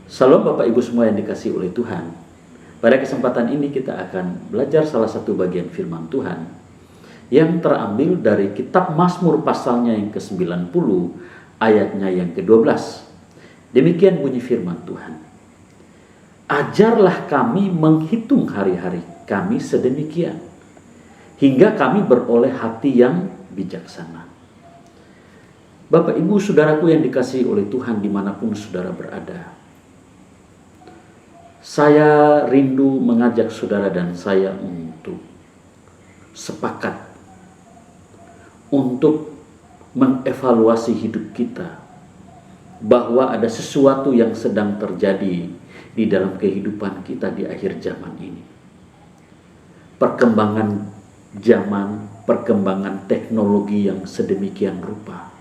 Salam Bapak Ibu semua yang dikasihi oleh Tuhan. Pada kesempatan ini kita akan belajar salah satu bagian firman Tuhan yang terambil dari kitab Mazmur pasalnya yang ke-90 ayatnya yang ke-12. Demikian bunyi firman Tuhan. Ajarlah kami menghitung hari-hari kami sedemikian, hingga kami beroleh hati yang bijaksana. Bapak Ibu saudaraku yang dikasihi oleh Tuhan dimanapun saudara berada, saya rindu mengajak saudara dan saya untuk sepakat untuk mengevaluasi hidup kita, bahwa ada sesuatu yang sedang terjadi di dalam kehidupan kita di akhir zaman ini. Perkembangan zaman, perkembangan teknologi yang sedemikian rupa,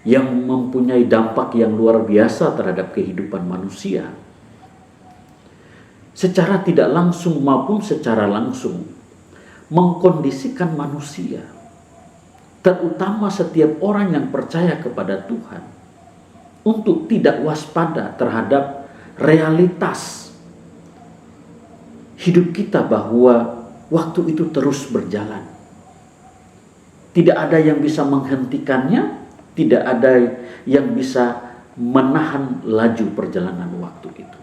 yang mempunyai dampak yang luar biasa terhadap kehidupan manusia, secara tidak langsung maupun secara langsung mengkondisikan manusia, terutama setiap orang yang percaya kepada Tuhan, untuk tidak waspada terhadap realitas hidup kita, bahwa waktu itu terus berjalan. Tidak ada yang bisa menghentikannya, tidak ada yang bisa menahan laju perjalanan waktu itu.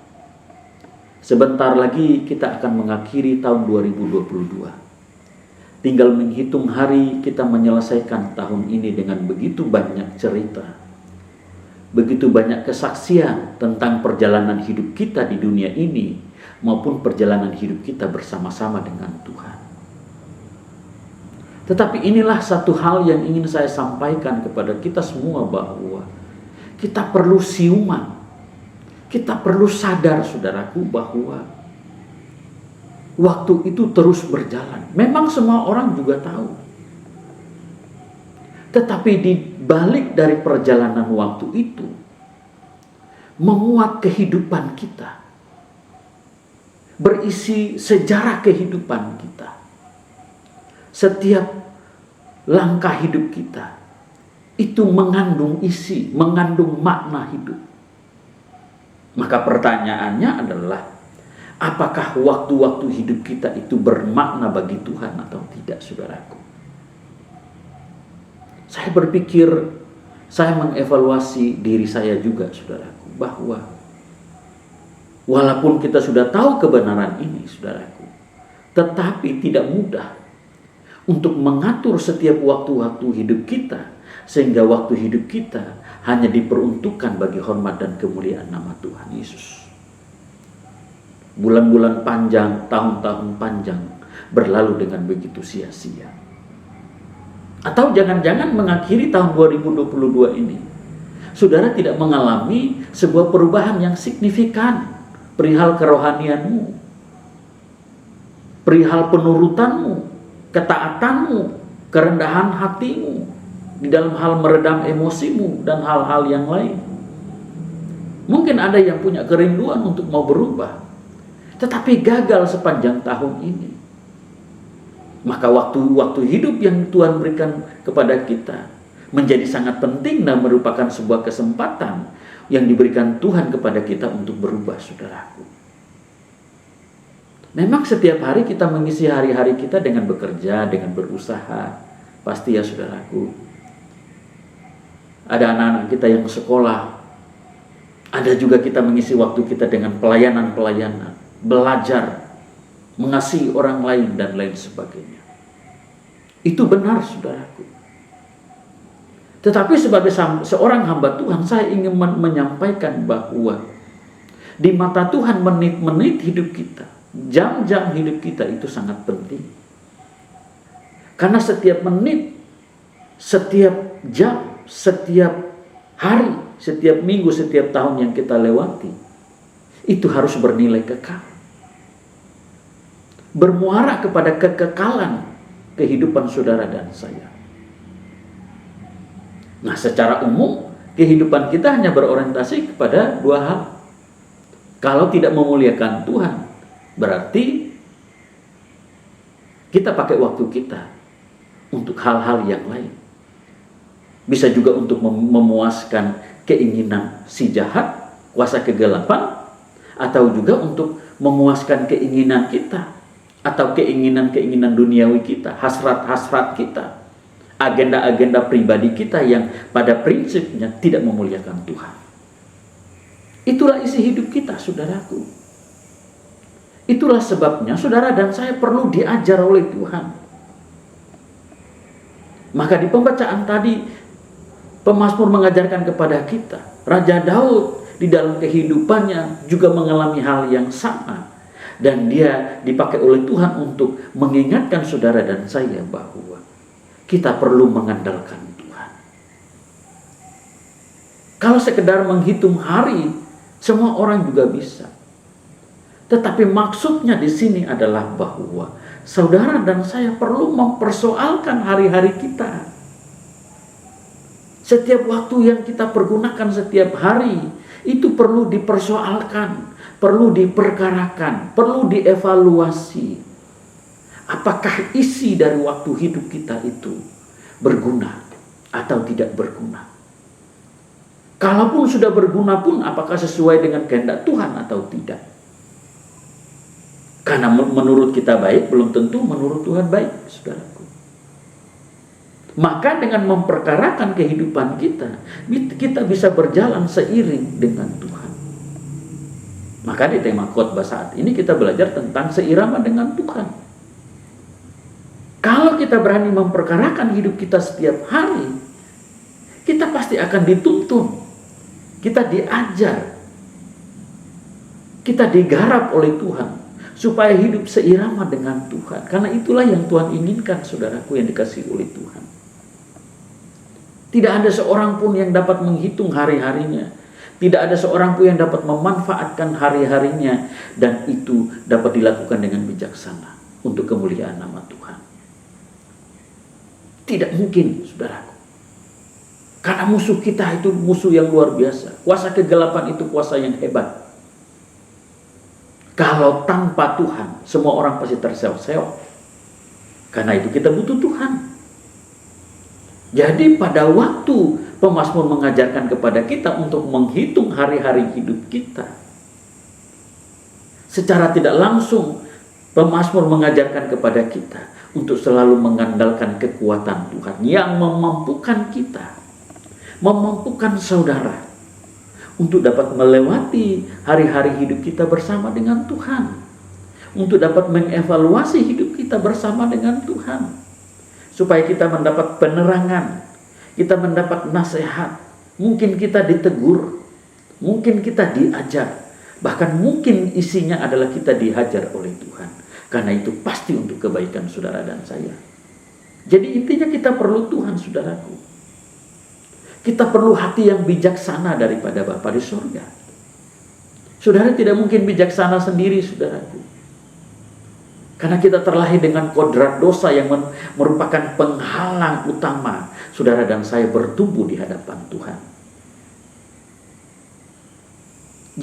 Sebentar lagi kita akan mengakhiri tahun 2022. Tinggal menghitung hari kita menyelesaikan tahun ini dengan begitu banyak cerita, begitu banyak kesaksian tentang perjalanan hidup kita di dunia ini maupun perjalanan hidup kita bersama-sama dengan Tuhan. Tetapi inilah satu hal yang ingin saya sampaikan kepada kita semua, bahwa kita perlu siuman. Kita perlu sadar saudaraku bahwa waktu itu terus berjalan. Memang semua orang juga tahu. Tetapi di balik dari perjalanan waktu itu, menguat kehidupan kita, berisi sejarah kehidupan kita. Setiap langkah hidup kita itu mengandung isi, mengandung makna hidup. Maka pertanyaannya adalah, apakah waktu-waktu hidup kita itu bermakna bagi Tuhan atau tidak, saudaraku? Saya berpikir, saya mengevaluasi diri saya juga, saudaraku, bahwa walaupun kita sudah tahu kebenaran ini, saudaraku, tetapi tidak mudah untuk mengatur setiap waktu-waktu hidup kita, sehingga waktu hidup kita hanya diperuntukkan bagi hormat dan kemuliaan nama Tuhan Yesus. Bulan-bulan panjang, tahun-tahun panjang berlalu dengan begitu sia-sia. Atau jangan-jangan mengakhiri tahun 2022 ini, saudara tidak mengalami sebuah perubahan yang signifikan perihal kerohanianmu, perihal penurutanmu, ketaatanmu, kerendahan hatimu, di dalam hal meredam emosimu dan hal-hal yang lain. Mungkin ada yang punya kerinduan untuk mau berubah, tetapi gagal sepanjang tahun ini. Maka waktu-waktu hidup yang Tuhan berikan kepada kita menjadi sangat penting dan merupakan sebuah kesempatan yang diberikan Tuhan kepada kita untuk berubah, saudaraku. Memang setiap hari kita mengisi hari-hari kita dengan bekerja, dengan berusaha. Pasti ya, saudaraku. Ada anak-anak kita yang sekolah. Ada juga kita mengisi waktu kita dengan pelayanan-pelayanan, belajar, mengasihi orang lain, dan lain sebagainya. Itu benar, saudaraku. Tetapi sebagai seorang hamba Tuhan, saya ingin menyampaikan bahwa di mata Tuhan menit-menit hidup kita, jam-jam hidup kita itu sangat penting. Karena setiap menit, setiap jam, setiap hari, setiap minggu, setiap tahun yang kita lewati, itu harus bernilai kekal, bermuara kepada kekekalan kehidupan saudara dan saya. Nah, secara umum kehidupan kita hanya berorientasi kepada dua hal. Kalau tidak memuliakan Tuhan, berarti kita pakai waktu kita untuk hal-hal yang lain. Bisa juga untuk memuaskan keinginan si jahat, kuasa kegelapan, atau juga untuk memuaskan keinginan kita, atau keinginan-keinginan duniawi kita, hasrat-hasrat kita, agenda-agenda pribadi kita yang pada prinsipnya tidak memuliakan Tuhan. Itulah isi hidup kita, saudaraku. Itulah sebabnya saudara dan saya perlu diajar oleh Tuhan. Maka di pembacaan tadi, pemazmur mengajarkan kepada kita, Raja Daud di dalam kehidupannya juga mengalami hal yang sama. Dan dia dipakai oleh Tuhan untuk mengingatkan saudara dan saya bahwa kita perlu mengandalkan Tuhan. Kalau sekedar menghitung hari, semua orang juga bisa. Tetapi maksudnya di sini adalah bahwa saudara dan saya perlu mempersoalkan hari-hari kita. Setiap waktu yang kita pergunakan setiap hari itu perlu dipersoalkan, perlu diperkarakan, perlu dievaluasi. Apakah isi dari waktu hidup kita itu berguna atau tidak berguna? Kalaupun sudah berguna pun, apakah sesuai dengan kehendak Tuhan atau tidak? Karena menurut kita baik, belum tentu menurut Tuhan baik, saudaraku. Maka dengan memperkarakan kehidupan kita, kita bisa berjalan seiring dengan Tuhan. Maka di tema khotbah saat ini kita belajar tentang seirama dengan Tuhan. Kalau kita berani memperkarakan hidup kita setiap hari, kita pasti akan dituntun, kita diajar, kita digarap oleh Tuhan supaya hidup seirama dengan Tuhan. Karena itulah yang Tuhan inginkan, saudaraku yang dikasihi oleh Tuhan. Tidak ada seorang pun yang dapat menghitung hari-harinya. Tidak ada seorang pun yang dapat memanfaatkan hari-harinya. Dan itu dapat dilakukan dengan bijaksana untuk kemuliaan nama Tuhan. Tidak mungkin, saudaraku. Karena musuh kita itu musuh yang luar biasa. Kuasa kegelapan itu kuasa yang hebat. Kalau tanpa Tuhan, semua orang pasti terseok-seok. Karena itu kita butuh Tuhan. Jadi pada waktu pemazmur mengajarkan kepada kita untuk menghitung hari-hari hidup kita, secara tidak langsung pemazmur mengajarkan kepada kita untuk selalu mengandalkan kekuatan Tuhan yang memampukan kita, memampukan saudara untuk dapat melewati hari-hari hidup kita bersama dengan Tuhan, untuk dapat mengevaluasi hidup kita bersama dengan Tuhan. Supaya kita mendapat penerangan, kita mendapat nasihat, mungkin kita ditegur, mungkin kita diajar, bahkan mungkin isinya adalah kita dihajar oleh Tuhan. Karena itu pasti untuk kebaikan saudara dan saya. Jadi intinya kita perlu Tuhan, saudaraku. Kita perlu hati yang bijaksana daripada Bapa di surga. Saudara tidak mungkin bijaksana sendiri, saudaraku. Karena kita terlahir dengan kodrat dosa yang merupakan penghalang utama saudara dan saya bertumbuh di hadapan Tuhan.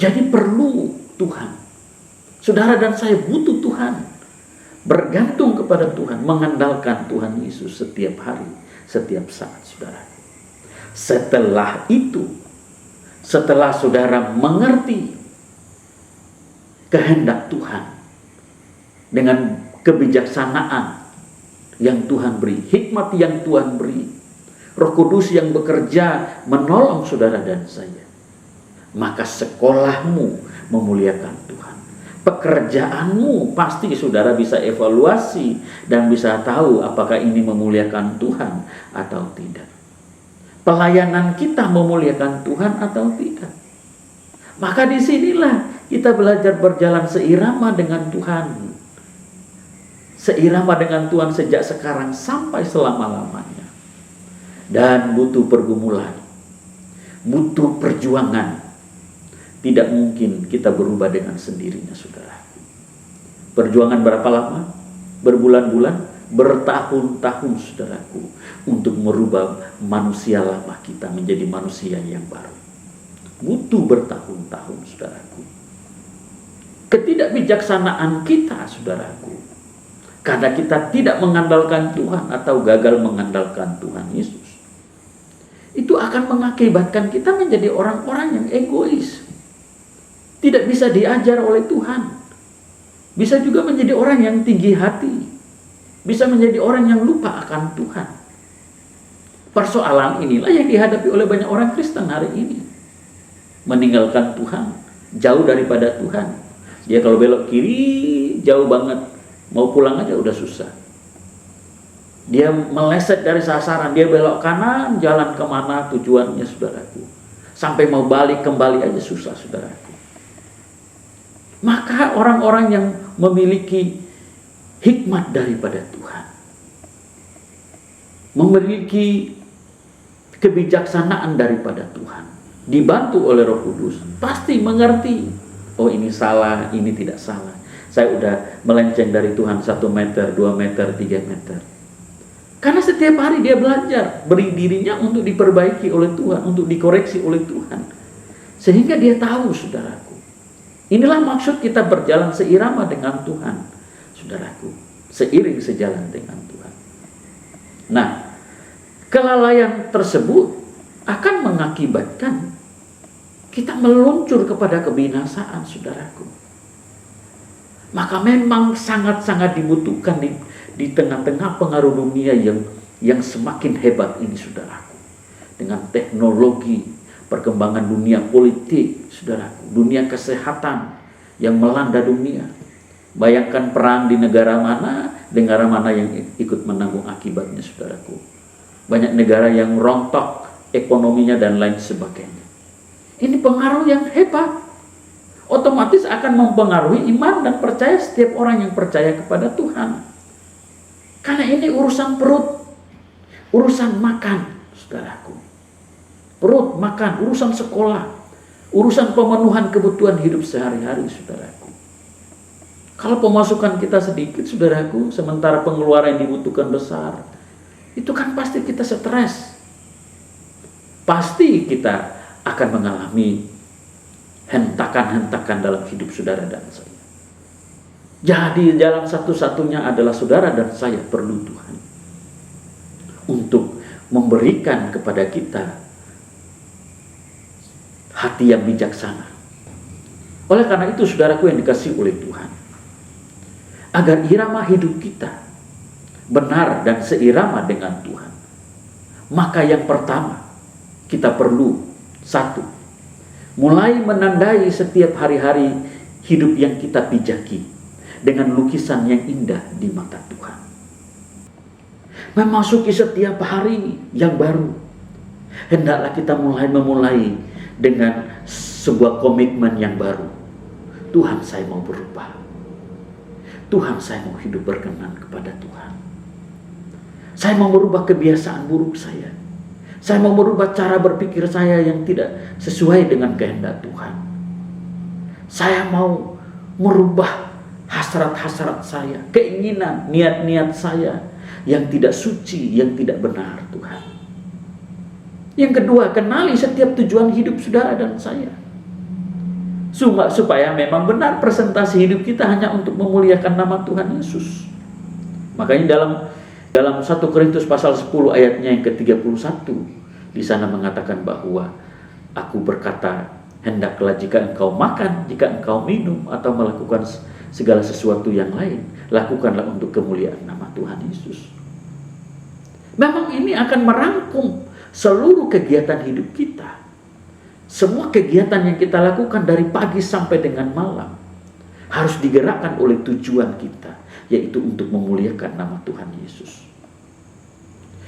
Jadi perlu Tuhan. Saudara dan saya butuh Tuhan. Bergantung kepada Tuhan, mengandalkan Tuhan Yesus setiap hari, setiap saat, saudara. Setelah itu, setelah saudara mengerti kehendak Tuhan, dengan kebijaksanaan yang Tuhan beri, hikmat yang Tuhan beri, Roh Kudus yang bekerja menolong saudara dan saya, maka sekolahmu memuliakan Tuhan. Pekerjaanmu pasti saudara bisa evaluasi dan bisa tahu apakah ini memuliakan Tuhan atau tidak. Pelayanan kita memuliakan Tuhan atau tidak. Maka disinilah kita belajar berjalan seirama dengan Tuhan. Seirama dengan Tuhan sejak sekarang sampai selama-lamanya. Dan butuh pergumulan, butuh perjuangan. Tidak mungkin kita berubah dengan sendirinya, saudara. Perjuangan berapa lama? Berbulan-bulan, bertahun-tahun, saudaraku, untuk merubah manusia lama kita menjadi manusia yang baru. Butuh bertahun-tahun, saudaraku. Ketidakbijaksanaan kita, saudaraku, karena kita tidak mengandalkan Tuhan atau gagal mengandalkan Tuhan Yesus, itu akan mengakibatkan kita menjadi orang-orang yang egois. tidak bisa diajar oleh Tuhan. Bisa juga menjadi orang yang tinggi hati. Bisa menjadi orang yang lupa akan Tuhan. Persoalan inilah yang dihadapi oleh banyak orang Kristen hari ini. Meninggalkan Tuhan, jauh daripada Tuhan. Dia kalau belok kiri, jauh banget. Mau pulang aja udah susah. Dia meleset dari sasaran, dia belok kanan, jalan kemana tujuannya, saudaraku. Sampai mau balik kembali aja susah, saudaraku. Maka orang-orang yang memiliki hikmat daripada Tuhan, memiliki kebijaksanaan daripada Tuhan, dibantu oleh Roh Kudus, pasti mengerti, oh ini salah, ini tidak salah. Saya udah melenceng dari Tuhan 1 meter, 2 meter, 3 meter. Karena setiap hari dia belajar, beri dirinya untuk diperbaiki oleh Tuhan, untuk dikoreksi oleh Tuhan. Sehingga dia tahu, saudaraku. Inilah maksud kita berjalan seirama dengan Tuhan, saudaraku. Seiring sejalan dengan Tuhan. Nah, kelalaian tersebut akan mengakibatkan kita meluncur kepada kebinasaan, saudaraku. Maka memang sangat-sangat dibutuhkan di tengah-tengah pengaruh dunia yang semakin hebat ini, saudaraku. Dengan teknologi, perkembangan dunia politik, saudaraku, dunia kesehatan yang melanda dunia. Bayangkan perang di negara mana yang ikut menanggung akibatnya, saudaraku. Banyak negara yang rontok ekonominya dan lain sebagainya. Ini pengaruh yang hebat. Otomatis akan mempengaruhi iman dan percaya setiap orang yang percaya kepada Tuhan. Karena ini urusan perut, urusan makan, saudaraku. Perut, makan, urusan sekolah, urusan pemenuhan kebutuhan hidup sehari-hari, saudaraku. Kalau pemasukan kita sedikit, saudaraku, sementara pengeluaran yang dibutuhkan besar, itu kan pasti kita stres. Pasti kita akan mengalami hentakan-hentakan dalam hidup saudara dan saya. Jadi jalan satu-satunya adalah saudara dan saya perlu Tuhan untuk memberikan kepada kita hati yang bijaksana. Oleh karena itu, saudaraku yang dikasihi oleh Tuhan, agar irama hidup kita benar dan seirama dengan Tuhan, maka yang pertama kita perlu, satu, mulai menandai setiap hari-hari hidup yang kita pijaki dengan lukisan yang indah di mata Tuhan. Memasuki setiap hari yang baru, hendaklah kita memulai dengan sebuah komitmen yang baru. Tuhan, saya mau berubah. Tuhan, saya mau hidup berkenan kepada Tuhan. Saya mau merubah kebiasaan buruk saya. Saya mau merubah cara berpikir saya yang tidak sesuai dengan kehendak Tuhan. Saya mau merubah hasrat-hasrat saya, keinginan, niat-niat saya yang tidak suci, yang tidak benar, Tuhan. Yang kedua, kenali setiap tujuan hidup saudara dan saya. Supaya memang benar presentasi hidup kita hanya untuk memuliakan nama Tuhan Yesus. Makanya dalam 1 Korintus pasal 10 ayatnya yang ke-31, di sana mengatakan bahwa aku berkata, hendaklah jika engkau makan, jika engkau minum, atau melakukan segala sesuatu yang lain, lakukanlah untuk kemuliaan nama Tuhan Yesus. Memang ini akan merangkum seluruh kegiatan hidup kita. Semua kegiatan yang kita lakukan dari pagi sampai dengan malam harus digerakkan oleh tujuan kita, yaitu untuk memuliakan nama Tuhan Yesus.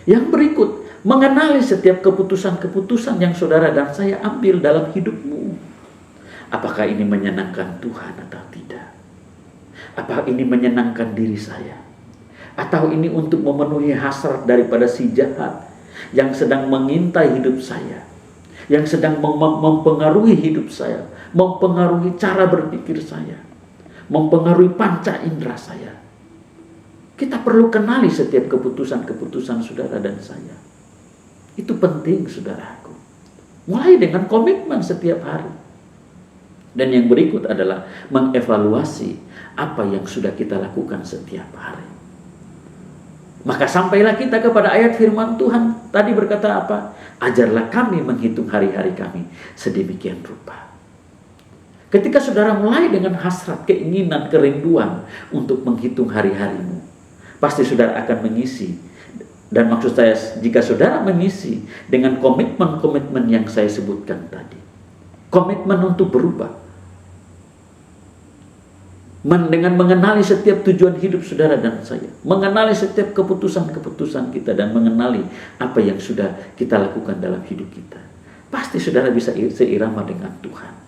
Yang berikut, mengenali setiap keputusan-keputusan yang saudara dan saya ambil dalam hidupmu. Apakah ini menyenangkan Tuhan atau tidak? Apakah ini menyenangkan diri saya? Atau ini untuk memenuhi hasrat daripada si jahat yang sedang mengintai hidup saya, yang sedang mempengaruhi hidup saya, mempengaruhi cara berpikir saya, mempengaruhi panca indera saya. Kita perlu kenali setiap keputusan-keputusan saudara dan saya. Itu penting, saudaraku. Mulai dengan komitmen setiap hari. Dan yang berikut adalah mengevaluasi apa yang sudah kita lakukan setiap hari. Maka sampailah kita kepada ayat firman Tuhan. Tadi berkata apa? Ajarlah kami menghitung hari-hari kami sedemikian rupa. Ketika saudara mulai dengan hasrat, keinginan, kerinduan untuk menghitung hari-harimu, pasti saudara akan mengisi. Dan maksud saya, jika saudara mengisi dengan komitmen-komitmen yang saya sebutkan tadi, komitmen untuk berubah, dengan mengenali setiap tujuan hidup saudara dan saya, mengenali setiap keputusan-keputusan kita, dan mengenali apa yang sudah kita lakukan dalam hidup kita, pasti saudara bisa seirama dengan Tuhan.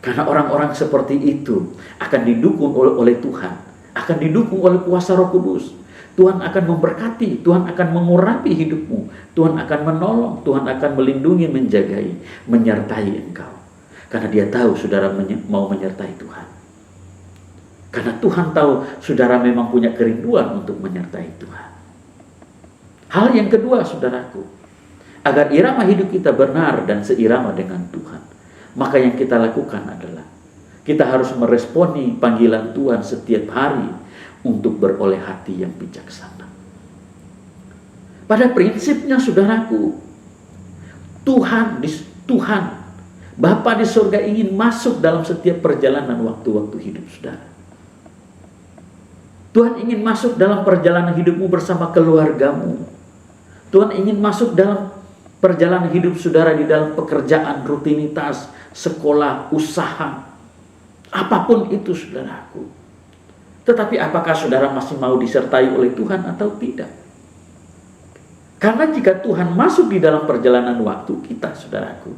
Karena orang-orang seperti itu akan didukung oleh Tuhan, akan didukung oleh kuasa Roh Kudus. Tuhan akan memberkati, Tuhan akan mengurapi hidupmu, Tuhan akan menolong, Tuhan akan melindungi, menjagai, menyertai engkau. Karena dia tahu saudara mau menyertai Tuhan. Karena Tuhan tahu saudara memang punya kerinduan untuk menyertai Tuhan. Hal yang kedua, saudaraku, agar irama hidup kita benar dan seirama dengan Tuhan, maka yang kita lakukan adalah kita harus meresponi panggilan Tuhan setiap hari untuk beroleh hati yang bijaksana. Pada prinsipnya, saudaraku, Tuhan Bapa di surga ingin masuk dalam setiap perjalanan waktu-waktu hidup saudara. Tuhan ingin masuk dalam perjalanan hidupmu bersama keluargamu. Tuhan ingin masuk dalam perjalanan hidup saudara di dalam pekerjaan, rutinitas, sekolah, usaha, apapun itu, saudaraku. Tetapi apakah saudara masih mau disertai oleh Tuhan atau tidak? Karena jika Tuhan masuk di dalam perjalanan waktu kita, saudaraku,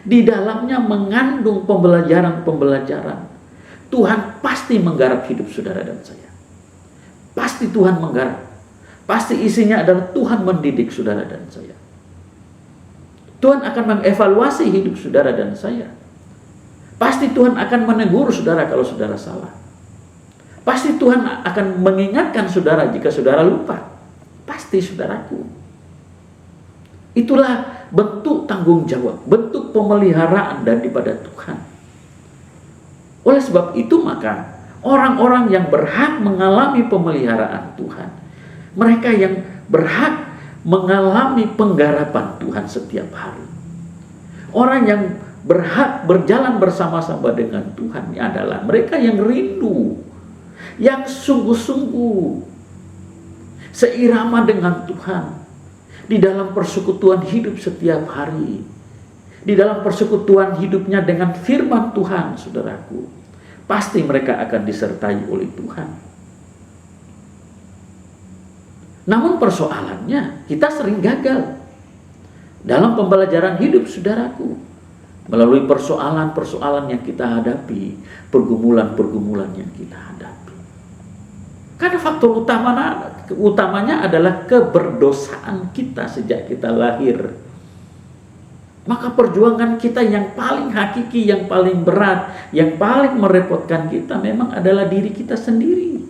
di dalamnya mengandung pembelajaran-pembelajaran. Tuhan pasti menggarap hidup saudara dan saya. Pasti Tuhan menggarap. Pasti isinya adalah Tuhan mendidik saudara dan saya. Tuhan akan mengevaluasi hidup saudara dan saya. Pasti Tuhan akan menegur saudara kalau saudara salah. Pasti Tuhan akan mengingatkan saudara jika saudara lupa. Pasti, saudaraku. Itulah bentuk tanggung jawab, bentuk pemeliharaan daripada Tuhan. Oleh sebab itu maka orang-orang yang berhak mengalami pemeliharaan Tuhan, mereka yang berhak mengalami penggarapan Tuhan setiap hari, orang yang berhak berjalan bersama-sama dengan Tuhan adalah mereka yang rindu, yang sungguh-sungguh seirama dengan Tuhan di dalam persekutuan hidup setiap hari, di dalam persekutuan hidupnya dengan firman Tuhan, saudaraku. Pasti mereka akan disertai oleh Tuhan. Namun persoalannya, kita sering gagal dalam pembelajaran hidup, saudaraku, melalui persoalan-persoalan yang kita hadapi, pergumulan-pergumulan yang kita hadapi. Karena faktor utamanya adalah keberdosaan kita sejak kita lahir. Maka perjuangan kita yang paling hakiki, yang paling berat, yang paling merepotkan kita memang adalah diri kita sendiri.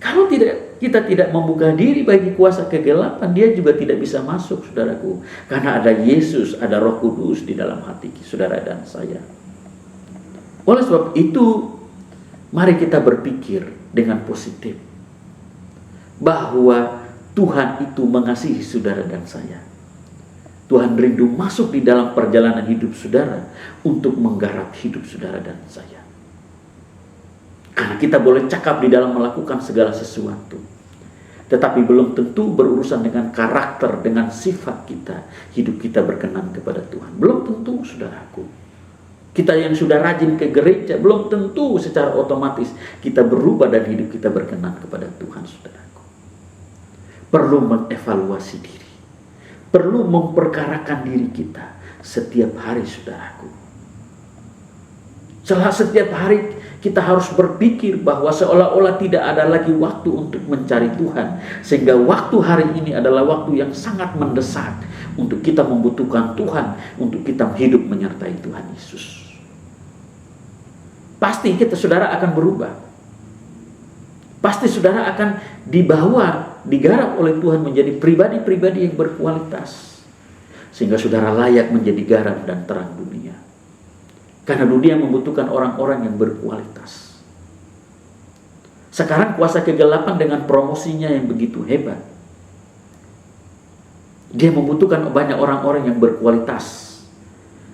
Kalau kita tidak membuka diri bagi kuasa kegelapan, dia juga tidak bisa masuk, saudaraku. Karena ada Yesus, ada Roh Kudus di dalam hati saudara dan saya. Oleh sebab itu, mari kita berpikir dengan positif bahwa Tuhan itu mengasihi saudara dan saya. Tuhan rindu masuk di dalam perjalanan hidup saudara untuk menggarap hidup saudara dan saya. Karena kita boleh cakap di dalam melakukan segala sesuatu, tetapi belum tentu berurusan dengan karakter, dengan sifat kita, hidup kita berkenan kepada Tuhan. Belum tentu, saudaraku. Kita yang sudah rajin ke gereja, belum tentu secara otomatis kita berubah dan hidup kita berkenan kepada Tuhan, saudaraku. Perlu mengevaluasi diri, perlu memperkarakan diri kita setiap hari, saudaraku. Setiap hari kita harus berpikir bahwa seolah-olah tidak ada lagi waktu untuk mencari Tuhan, sehingga waktu hari ini adalah waktu yang sangat mendesak untuk kita membutuhkan Tuhan, untuk kita hidup menyertai Tuhan Yesus. Pasti saudara akan berubah. Pasti saudara akan digarap oleh Tuhan menjadi pribadi-pribadi yang berkualitas, sehingga saudara layak menjadi garam dan terang dunia. Karena dunia membutuhkan orang-orang yang berkualitas. Sekarang kuasa kegelapan dengan promosinya yang begitu hebat, dia membutuhkan banyak orang-orang yang berkualitas,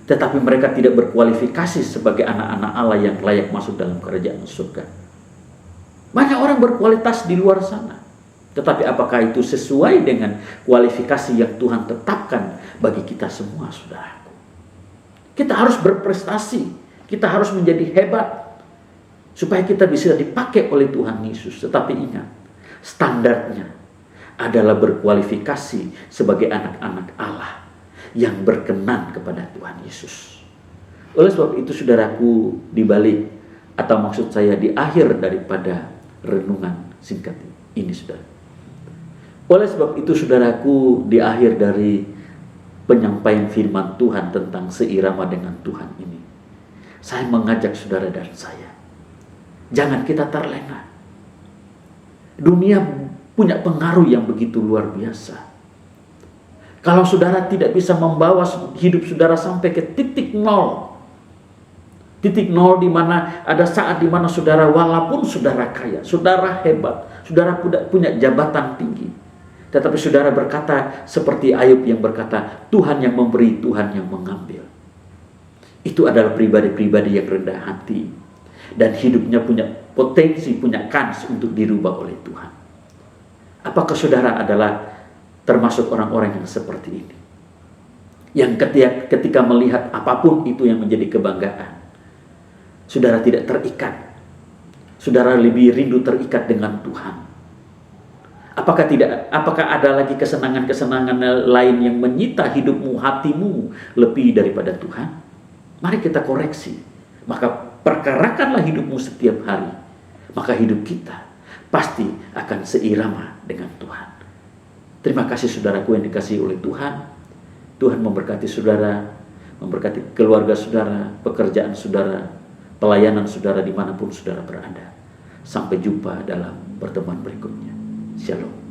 tetapi mereka tidak berkualifikasi sebagai anak-anak Allah yang layak masuk dalam kerajaan surga. Banyak orang berkualitas di luar sana, tetapi apakah itu sesuai dengan kualifikasi yang Tuhan tetapkan bagi kita semua, saudaraku? Kita harus berprestasi, kita harus menjadi hebat, supaya kita bisa dipakai oleh Tuhan Yesus. Tetapi ingat, standarnya adalah berkualifikasi sebagai anak-anak Allah yang berkenan kepada Tuhan Yesus. Oleh sebab itu, saudaraku, di balik, atau maksud saya di akhir daripada renungan singkat ini, saudara. Oleh sebab itu, saudaraku, di akhir dari penyampaian firman Tuhan tentang seirama dengan Tuhan ini, saya mengajak saudara dan saya, jangan kita terlena. Dunia punya pengaruh yang begitu luar biasa. Kalau saudara tidak bisa membawa hidup saudara sampai ke titik nol di mana ada saat di mana saudara, walaupun saudara kaya, saudara hebat, saudara punya jabatan tinggi, tetapi saudara berkata seperti Ayub yang berkata, Tuhan yang memberi, Tuhan yang mengambil. Itu adalah pribadi-pribadi yang rendah hati dan hidupnya punya potensi, punya kans untuk dirubah oleh Tuhan. Apakah saudara adalah termasuk orang-orang yang seperti ini, yang ketika melihat apapun itu yang menjadi kebanggaan, saudara tidak terikat, saudara lebih rindu terikat dengan Tuhan? Apakah ada lagi kesenangan-kesenangan lain yang menyita hidupmu, hatimu lebih daripada Tuhan? Mari kita koreksi. Maka perkarakanlah hidupmu setiap hari, maka hidup kita pasti akan seirama dengan Tuhan. Terima kasih saudaraku yang dikasihi oleh Tuhan. Tuhan memberkati saudara, memberkati keluarga saudara, pekerjaan saudara, pelayanan saudara dimanapun saudara berada. Sampai jumpa dalam pertemuan berikutnya. Shalom.